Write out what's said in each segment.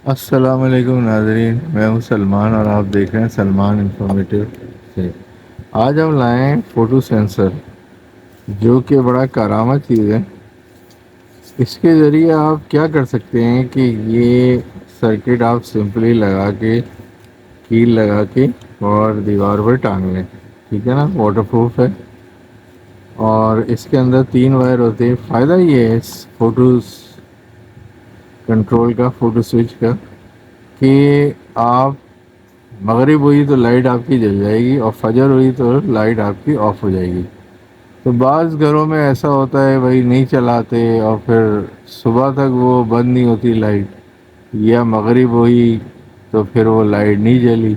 السلام علیکم ناظرین، میں ہوں سلمان اور آپ دیکھ رہے ہیں سلمان انفارمیٹیو سے۔ آج ہم لائے ہیں فوٹو سینسر، جو کہ بڑا کارآمد چیز ہے۔ اس کے ذریعے آپ کیا کر سکتے ہیں کہ یہ سرکٹ آپ سمپلی لگا کے کیل لگا کے اور دیوار پر ٹانگ لیں، ٹھیک ہے نا، واٹر پروف ہے۔ اور اس کے اندر 3 وائر ہوتے ہیں۔ فائدہ یہ ہے اس فوٹوز کنٹرول کا، فوٹو سوئچ کا، کہ آپ مغرب ہوئی تو لائٹ آپ کی جل جائے گی اور فجر ہوئی تو لائٹ آپ کی آف ہو جائے گی۔ تو بعض گھروں میں ایسا ہوتا ہے بھائی نہیں چلاتے اور پھر صبح تک وہ بند نہیں ہوتی لائٹ، یا مغرب ہوئی تو پھر وہ لائٹ نہیں جلی۔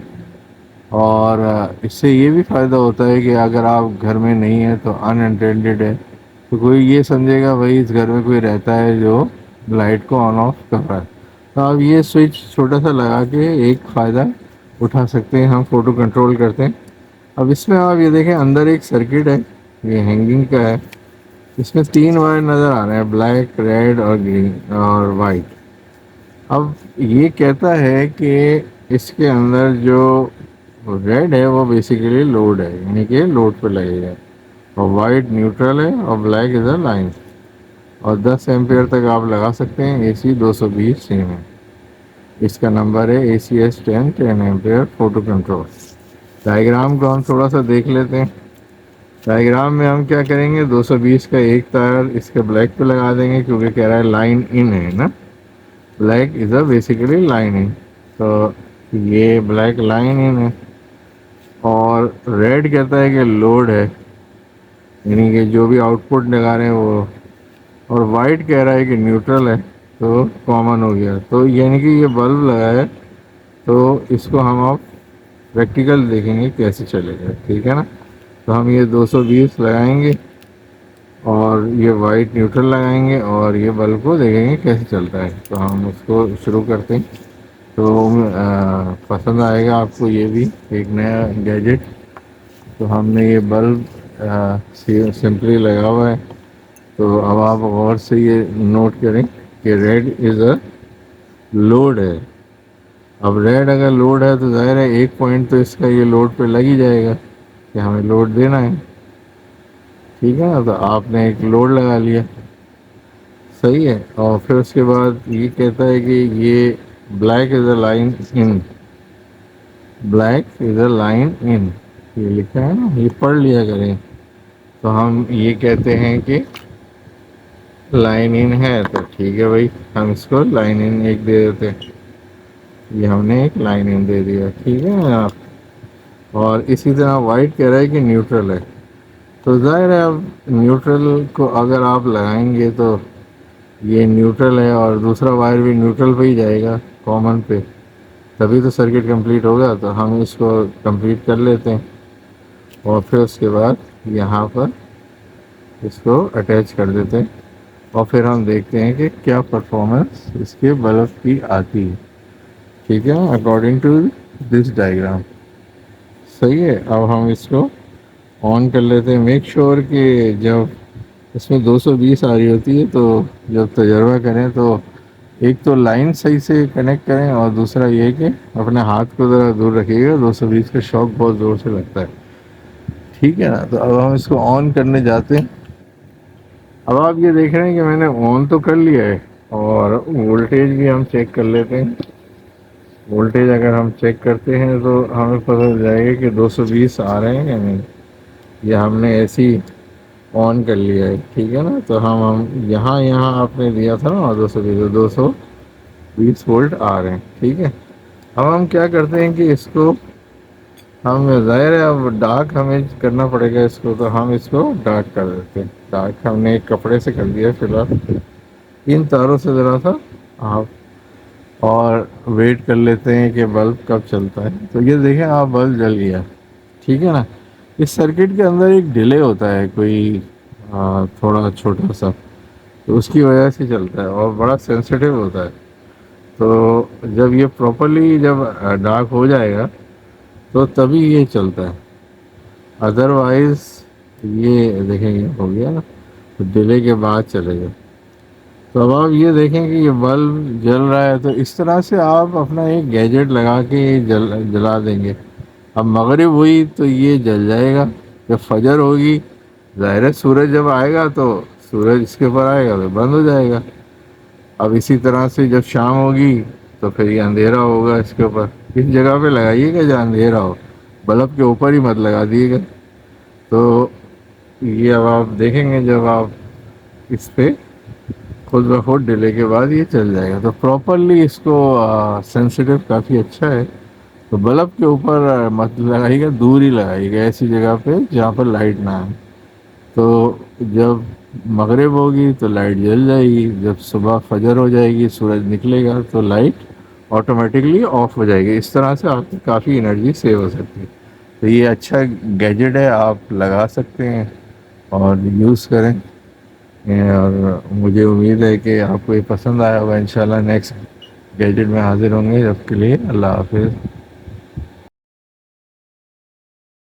اور اس سے یہ بھی فائدہ ہوتا ہے کہ اگر آپ گھر میں نہیں ہیں تو ان اٹینڈڈ ہے تو کوئی یہ سمجھے گا بھائی اس گھر میں کوئی رہتا ہے جو لائٹ کو آن آف کر رہا ہے۔ تو آپ یہ سوئچ چھوٹا سا لگا کے ایک فائدہ اٹھا سکتے ہیں، ہم فوٹو کنٹرول کرتے ہیں۔ اب اس میں آپ یہ دیکھیں اندر ایک سرکٹ ہے، یہ ہینگنگ کا ہے۔ اس میں 3 وائر نظر آ رہے ہیں، بلیک، ریڈ اور گرین اور وائٹ۔ اب یہ کہتا ہے کہ اس کے اندر جو ریڈ ہے وہ بیسیکلی لوڈ ہے، یعنی کہ لوڈ پہ لگے گا، اور وائٹ نیوٹرل ہے اور بلیک از اے لائن۔ اور 10 ایمپیئر تک آپ لگا سکتے ہیں، اے سی 220 سیم ہے۔ اس کا نمبر ہے ACS10 ampere photo control. Diagram کو ہم تھوڑا سا دیکھ لیتے ہیں۔ ڈائیگرام میں ہم کیا کریں گے، 220 کا ایک تار اس کے بلیک پہ لگا دیں گے، کیونکہ کہہ رہا ہے لائن ان ہے نا، black is a basically line ان، تو یہ بلیک لائن ان ہے۔ اور ریڈ کہتا ہے کہ لوڈ ہے، یعنی کہ جو بھی آؤٹ پٹ لگا رہے ہیں وہ۔ اور وائٹ کہہ رہا ہے کہ نیوٹرل ہے، تو کامن ہو گیا۔ تو یعنی کہ یہ بلب لگا ہے تو اس کو ہم آپ پریکٹیکل دیکھیں گے کیسے چلے گا، ٹھیک ہے نا۔ تو ہم یہ 220 لگائیں گے اور یہ وائٹ نیوٹرل لگائیں گے اور یہ بلب کو دیکھیں گے کیسے چلتا ہے۔ تو ہم اس کو شروع کرتے ہیں۔ تو پسند آئے گا آپ کو یہ بھی ایک نیا گیجٹ۔ تو ہم نے یہ بلب سمپلی لگا ہوا ہے۔ تو اب آپ غور سے یہ نوٹ کریں کہ ریڈ از اے لوڈ ہے۔ اب ریڈ اگر لوڈ ہے تو ظاہر ہے ایک پوائنٹ تو اس کا یہ لوڈ پہ لگ ہی جائے گا کہ ہمیں لوڈ دینا ہے، ٹھیک ہے نا۔ تو آپ نے ایک لوڈ لگا لیا، صحیح ہے۔ اور پھر اس کے بعد یہ کہتا ہے کہ یہ black is a line in, black is a line in, یہ لکھا ہے نا، یہ پڑھ لیا کریں۔ تو ہم یہ کہتے ہیں کہ لائن ان ہے، تو ٹھیک ہے بھائی، ہم اس کو لائن ان ایک دے دیتے ہیں۔ یہ ہم نے ایک لائن ان دے دیا، ٹھیک ہے نا آپ۔ اور اسی طرح وائٹ کہہ رہا ہے کہ نیوٹرل ہے، تو ظاہر ہے اب نیوٹرل کو اگر آپ لگائیں گے تو یہ نیوٹرل ہے اور دوسرا وائر بھی نیوٹرل پہ ہی جائے گا، کامن پہ، تبھی تو سرکٹ کمپلیٹ ہوگا۔ تو ہم اس کو کمپلیٹ کر لیتے ہیں اور پھر اس کے بعد یہاں پر اس کو اٹیچ کر دیتے ہیں، اور پھر ہم دیکھتے ہیں کہ کیا پرفارمنس اس کے بلب کی آتی ہے، ٹھیک ہے، اکارڈنگ ٹو دس ڈائیگرام، صحیح ہے۔ اب ہم اس کو آن کر لیتے ہیں۔ میک شور کہ جب اس میں 220 آ رہی ہوتی ہے تو جب تجربہ کریں تو ایک تو لائن صحیح سے کنیکٹ کریں، اور دوسرا یہ کہ اپنے ہاتھ کو ذرا دور رکھیے گا، 220 کا شاک بہت زور سے لگتا ہے، ٹھیک ہے نا۔ تو اب ہم اس کو آن کرنے جاتے ہیں۔ اب آپ یہ دیکھ رہے ہیں کہ میں نے آن تو کر لیا ہے، اور وولٹیج بھی ہم چیک کر لیتے ہیں۔ وولٹیج اگر ہم چیک کرتے ہیں تو ہمیں پتہ چل جائے گا کہ 220 آ رہے ہیں یا نہیں۔ یہ ہم نے ایسے ہی آن کر لیا ہے، ٹھیک ہے نا۔ تو ہم یہاں آپ نے دیا تھا نا 220 وولٹ آ رہے ہیں، ٹھیک ہے۔ اب ہم کیا کرتے ہیں کہ اس کو ہم ظاہر ہے اب ڈارک ہمیں کرنا پڑے گا اس کو، تو ہم اس کو ڈارک کر دیتے ہیں۔ ڈارک ہم نے ایک کپڑے سے کر دیا فی الحال۔ ان تاروں سے ذرا سا آپ اور ویٹ کر لیتے ہیں کہ بلب کب چلتا ہے۔ تو یہ دیکھیں آپ بلب جل گیا، ٹھیک ہے نا۔ اس سرکٹ کے اندر ایک ڈیلے ہوتا ہے کوئی تھوڑا چھوٹا سا، تو اس کی وجہ سے چلتا ہے اور بڑا سینسیٹیو ہوتا ہے۔ تو جب یہ پراپرلی جب ڈارک ہو جائے گا تو تبھی یہ چلتا ہے، ادروائز یہ دیکھیں یہ ہو گیا نا، تو ڈیلے کے بعد چلے گا، تو اب آپ یہ دیکھیں کہ یہ بلب جل رہا ہے، تو اس طرح سے آپ اپنا ایک گیجٹ لگا کے جلا دیں گے. اب مغرب ہوئی تو یہ جل جائے گا. جب فجر ہوگی، ظاہر ہے سورج جب آئے گا تو سورج اس کے اوپر آئے گا تو بند ہو جائے گا. اب اسی طرح سے جب شام ہوگی تو پھر یہ اندھیرا ہوگا اس کے اوپر. اس جگہ پہ لگائیے گا جہاں اندھیرا ہو، بلب کے اوپر ہی مت لگا دیے گا. تو یہ اب آپ دیکھیں گے جب آپ اس پہ خود بخود ڈلے کے بعد یہ چل جائے گا. تو پراپرلی اس کو سینسیٹیو کافی اچھا ہے. تو بلب کے اوپر مت لگائیے گا، دور ہی لگائیے گا ایسی جگہ پہ جہاں پر لائٹ نہ آئے. تو جب مغرب ہوگی تو لائٹ جل جائے گی، جب صبح فجر ہو جائے گی سورج نکلے گا تو لائٹ آٹومیٹکلی آف ہو جائے گی. اس طرح سے آپ کی کافی انرجی سیو ہو سکتی ہے. تو یہ اچھا گیجٹ ہے، آپ لگا سکتے ہیں اور یوز کریں. اور مجھے امید ہے کہ آپ کو یہ پسند آیا ہوگا. انشاءاللہ نیکسٹ گیجٹ میں حاضر ہوں گے. جب کے لیے اللہ حافظ.